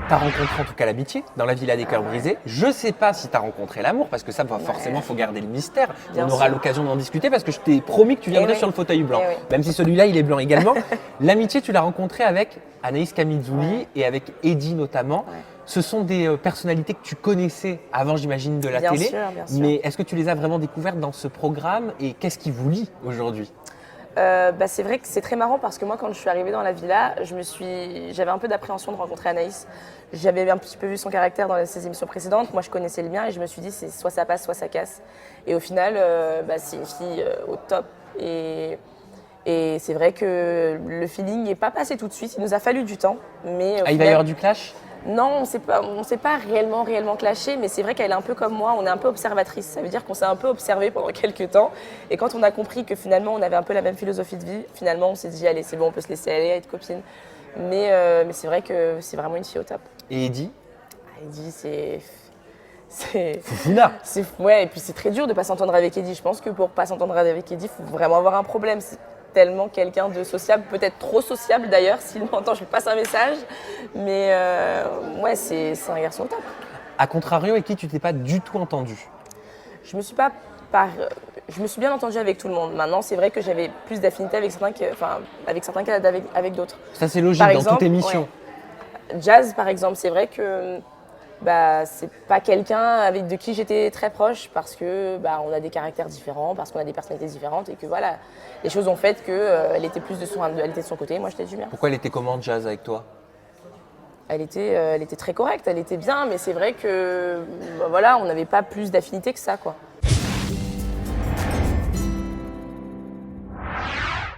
Tu as rencontré en tout cas l'amitié dans la Villa des Cœurs Brisés. Je sais pas si tu as rencontré l'amour parce que ça, forcément, faut garder le mystère. Bien On aura sûr. l'occasion d'en discuter parce que je t'ai promis que tu viendrais oui. sur le fauteuil blanc. Eh oui. Même si celui-là, il est blanc également. L'amitié, tu l'as rencontrée avec Anaïs Camizuli et avec Eddie notamment. Ouais. Ce sont des personnalités que tu connaissais avant, j'imagine, de la Bien télé. sûr, bien sûr. Mais est-ce que tu les as vraiment découvertes dans ce programme et qu'est-ce qui vous lie aujourd'hui? C'est vrai que c'est très marrant parce que moi, quand je suis arrivée dans la villa, j'avais un peu d'appréhension de rencontrer Anaïs. J'avais un petit peu vu son caractère dans ses émissions précédentes. Moi, je connaissais le mien et je me suis dit, c'est soit ça passe, soit ça casse. Et au final, c'est une fille au top. Et c'est vrai que le feeling n'est pas passé tout de suite. Il nous a fallu du temps. Mais Il va y avoir du clash? non, on ne s'est pas réellement clashé, mais c'est vrai qu'elle est un peu comme moi, on est un peu observatrice. Ça veut dire qu'on s'est un peu observé pendant quelques temps. Et quand on a compris que finalement on avait un peu la même philosophie de vie, finalement on s'est dit allez c'est bon, on peut se laisser aller, être copine. Mais c'est vrai que c'est vraiment une fille au top. Et Eddie? Eddie, Foufouna. Ouais, et puis c'est très dur de ne pas s'entendre avec Eddie. Je pense que pour ne pas s'entendre avec Eddie, il faut vraiment avoir un problème. C'est tellement quelqu'un de sociable, peut-être trop sociable d'ailleurs. S'il m'entend, je lui passe un message. Mais ouais, c'est un garçon au top. A contrario, avec qui tu t'es pas du tout entendu? Je me suis pas je me suis bien entendue avec tout le monde. Maintenant, c'est vrai que j'avais plus d'affinité avec certains qu'avec d'autres. Ça, c'est logique Par dans exemple, toute émission. ouais. Jazz, par exemple, c'est vrai que c'est pas quelqu'un de qui j'étais très proche parce que on a des caractères différents, parce qu'on a des personnalités différentes et que voilà, les choses ont fait qu'elle était elle était de son côté, moi j'étais du mien. Pourquoi elle était comment, Jazz, avec toi? Elle était très correcte, elle était bien, mais c'est vrai que voilà, on n'avait pas plus d'affinité que ça, quoi.